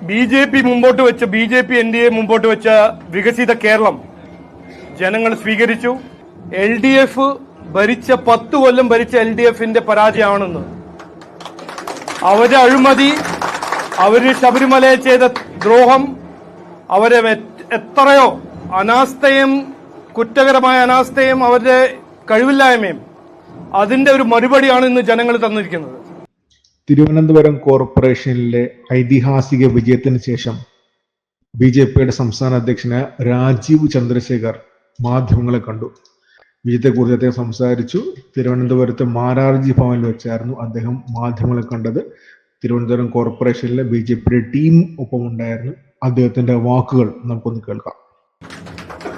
BJP. NDA മുമ്പോട്ട് വെച്ച വികസിത കേരളം ജനങ്ങൾ സ്വീകരിച്ചു. എൽ.ഡി.എഫ് ഭരിച്ച 10 കൊല്ലം ഭരിച്ച എൽ.ഡി.എഫിന്റെ പരാജയമാണെന്ന്, അവരുടെ അഴിമതി, അവര് ശബരിമലയെ ചെയ്ത ദ്രോഹം, അവരെ എത്രയോ അനാസ്ഥയും കുറ്റകരമായ അനാസ്ഥയും അവരുടെ കഴിവില്ലായ്മയും അതിന്റെ ഒരു മറുപടിയാണ് ഇന്ന് ജനങ്ങൾ തന്നിരിക്കുന്നത്. തിരുവനന്തപുരം കോർപ്പറേഷനിലെ ഐതിഹാസിക വിജയത്തിന് ശേഷം ബി.ജെ.പിയുടെ സംസ്ഥാന അധ്യക്ഷന് രാജീവ് ചന്ദ്രശേഖർ മാധ്യമങ്ങളെ കണ്ടു. വിജയത്തെക്കുറിച്ച് അദ്ദേഹം സംസാരിച്ചു. തിരുവനന്തപുരത്ത് മാരാർജി ഭവനിൽ വെച്ചായിരുന്നു അദ്ദേഹം മാധ്യമങ്ങളെ കണ്ടത്. തിരുവനന്തപുരം കോർപ്പറേഷനിലെ ബി.ജെ.പിയുടെ ടീം ഒപ്പമുണ്ടായിരുന്നു. അദ്ദേഹത്തിന്റെ വാക്കുകൾ നമുക്കൊന്ന് കേൾക്കാം.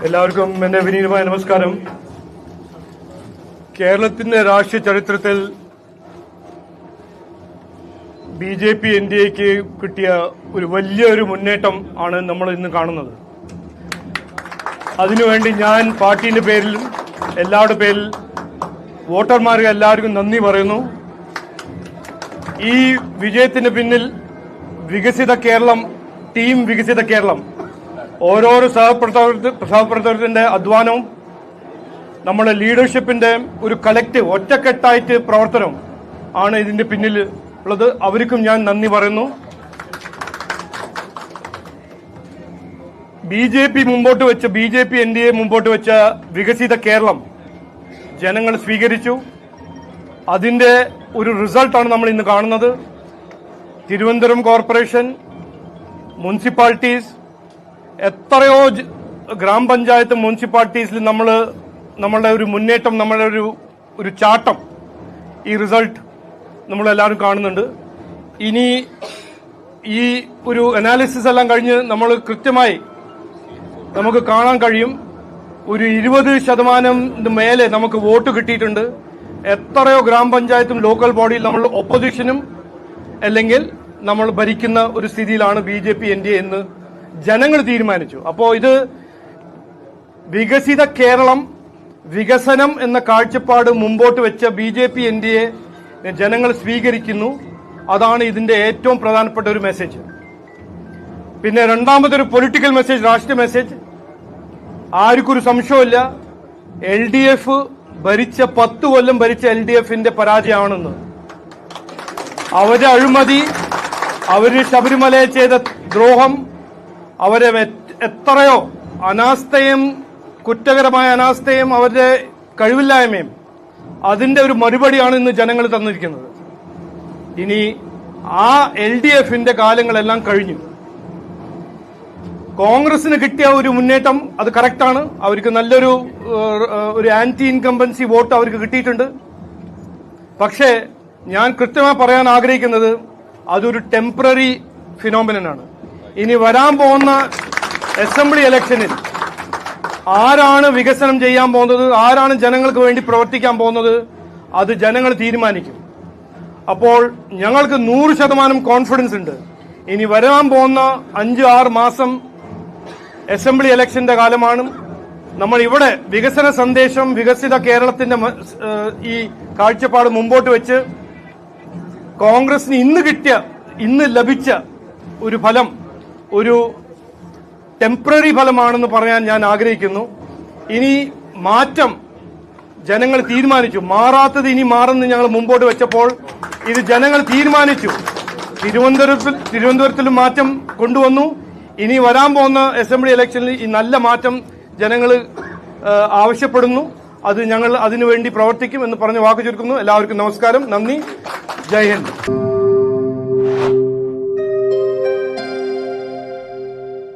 എല്ലാവർക്കും എന്റെ വിനീതമായ നമസ്കാരം. കേരളത്തിന്റെ രാഷ്ട്രീയ ചരിത്രത്തിൽ ബി.ജെ.പി. എൻ.ഡി.എക്ക് കിട്ടിയ ഒരു വലിയൊരു മുന്നേറ്റം ആണ് നമ്മൾ ഇന്ന് കാണുന്നത്. അതിനുവേണ്ടി ഞാൻ പാർട്ടിയുടെ പേരിലും എല്ലാവരുടെ പേരിൽ വോട്ടർമാർക്ക് എല്ലാവർക്കും നന്ദി പറയുന്നു. ഈ വിജയത്തിന് പിന്നിൽ വികസിത കേരളം, ടീം വികസിത കേരളം, ഓരോരോ സഹപ്രവർത്തകരുടെ അധ്വാനവും നമ്മുടെ ലീഡർഷിപ്പിന്റെ ഒരു കളക്റ്റീവ് ഒറ്റക്കെട്ടായിട്ട് പ്രവർത്തനം ആണ് ഇതിന്റെ പിന്നിൽ ഉള്ളത്. അവർക്കും ഞാൻ നന്ദി പറയുന്നു. ബി.ജെ.പി. എൻ.ഡി.എ മുമ്പോട്ട് വെച്ച വികസിത കേരളം ജനങ്ങൾ സ്വീകരിച്ചു. അതിന്റെ ഒരു റിസൾട്ടാണ് നമ്മൾ ഇന്ന് കാണുന്നത്. തിരുവനന്തപുരം കോർപ്പറേഷൻ, മുനിസിപ്പാലിറ്റീസ്, എത്രയോ ഗ്രാമപഞ്ചായത്ത് മുനിസിപ്പാലിറ്റീസിൽ നമ്മളുടെ ഒരു മുന്നേറ്റം, നമ്മളുടെ ഒരു ചാട്ടം, ഈ റിസൾട്ട് നമ്മളെല്ലാവരും കാണുന്നുണ്ട്. ഇനി ഈ ഒരു അനാലിസിസ് എല്ലാം കഴിഞ്ഞ് നമ്മൾ കൃത്യമായി നമുക്ക് കാണാൻ കഴിയും, ഒരു 20% മേലെ നമുക്ക് വോട്ട് കിട്ടിയിട്ടുണ്ട്. എത്രയോ ഗ്രാമപഞ്ചായത്തും ലോക്കൽ ബോഡിയിൽ നമ്മൾ ഒപ്പോസിഷനും അല്ലെങ്കിൽ നമ്മൾ ഭരിക്കുന്ന ഒരു സ്ഥിതിയിലാണ് ബി.ജെ.പി. എൻ.ഡി.എ എന്ന് ജനങ്ങൾ തീരുമാനിച്ചു. അപ്പോൾ ഇത് വികസിത കേരളം, വികസനം എന്ന കാഴ്ചപ്പാട് മുമ്പോട്ട് വെച്ച ബി.ജെ.പി. എൻ.ഡി.എ ജനങ്ങൾ സ്വീകരിക്കുന്നു. അതാണ് ഇതിന്റെ ഏറ്റവും പ്രധാനപ്പെട്ട ഒരു മെസ്സേജ്. പിന്നെ രണ്ടാമതൊരു പൊളിറ്റിക്കൽ മെസ്സേജ്, രാഷ്ട്രീയ മെസ്സേജ്. ആർക്കൊരു സംശയമില്ല, എൽ.ഡി.എഫ് ഭരിച്ച 10 കൊല്ലം ഭരിച്ച എൽ.ഡി.എഫിന്റെ പരാജയമാണെന്ന്, അവരുടെ അഴിമതി, അവര് ശബരിമലയെ ചെയ്ത ദ്രോഹം, അവരെ എത്രയോ അനാസ്ഥയും കുറ്റകരമായ അനാസ്ഥയും അവരുടെ കഴിവില്ലായ്മയും അതിന്റെ ഒരു മറുപടിയാണ് ഇന്ന് ജനങ്ങൾ തന്നിരിക്കുന്നത്. ഇനി ആ എൽ.ഡി.എഫിന്റെ കാലങ്ങളെല്ലാം കഴിഞ്ഞു. കോൺഗ്രസിന് കിട്ടിയ ഒരു മുന്നേറ്റം അത് കറക്റ്റാണ്. അവർക്ക് നല്ലൊരു ആന്റി ഇൻകംബൻസി വോട്ട് അവർക്ക് കിട്ടിയിട്ടുണ്ട്. പക്ഷേ ഞാൻ കൃത്യമായി പറയാൻ ആഗ്രഹിക്കുന്നത് അതൊരു ടെമ്പററി ഫിനോമിനനാണ്. ഇനി വരാൻ പോകുന്ന അസംബ്ലി ഇലക്ഷനിൽ ആരാണ് വികസനം ചെയ്യാൻ പോകുന്നത്, ആരാണ് ജനങ്ങൾക്ക് വേണ്ടി പ്രവർത്തിക്കാൻ പോകുന്നത്, അത് ജനങ്ങൾ തീരുമാനിക്കും. അപ്പോൾ ഞങ്ങൾക്ക് 100% കോൺഫിഡൻസ് ഉണ്ട്. ഇനി വരാൻ പോകുന്ന 5-6 മാസം അസംബ്ലി ഇലക്ഷന്റെ കാലമാണ്. നമ്മൾ ഇവിടെ വികസന സന്ദേശം, വികസിത കേരളത്തിന്റെ ഈ കാഴ്ചപ്പാട് മുമ്പോട്ട് വെച്ച് കോൺഗ്രസിന് ഇന്ന് ലഭിച്ച ഒരു ഫലം ഒരു ടെമ്പററി ഫലമാണെന്ന് പറയാൻ ഞാൻ ആഗ്രഹിക്കുന്നു. ഇനി മാറ്റം ജനങ്ങൾ തീരുമാനിച്ചു. മാറാത്തത് ഇനി മാറുന്ന ഞങ്ങൾ മുമ്പോട്ട് വെച്ചപ്പോൾ ഇത് ജനങ്ങൾ തീരുമാനിച്ചു. തിരുവനന്തപുരത്തിലും മാറ്റം കൊണ്ടുവന്നു. ഇനി വരാൻ പോകുന്ന അസംബ്ലി ഇലക്ഷനിൽ ഈ നല്ല മാറ്റം ജനങ്ങൾ ആവശ്യപ്പെടുന്നു. അത് ഞങ്ങൾ അതിനുവേണ്ടി പ്രവർത്തിക്കും എന്ന് പറഞ്ഞ് വാക്ക് ചുരുക്കുന്നു. എല്ലാവർക്കും നമസ്കാരം, നന്ദി, ജയ് ഹിന്ദ്.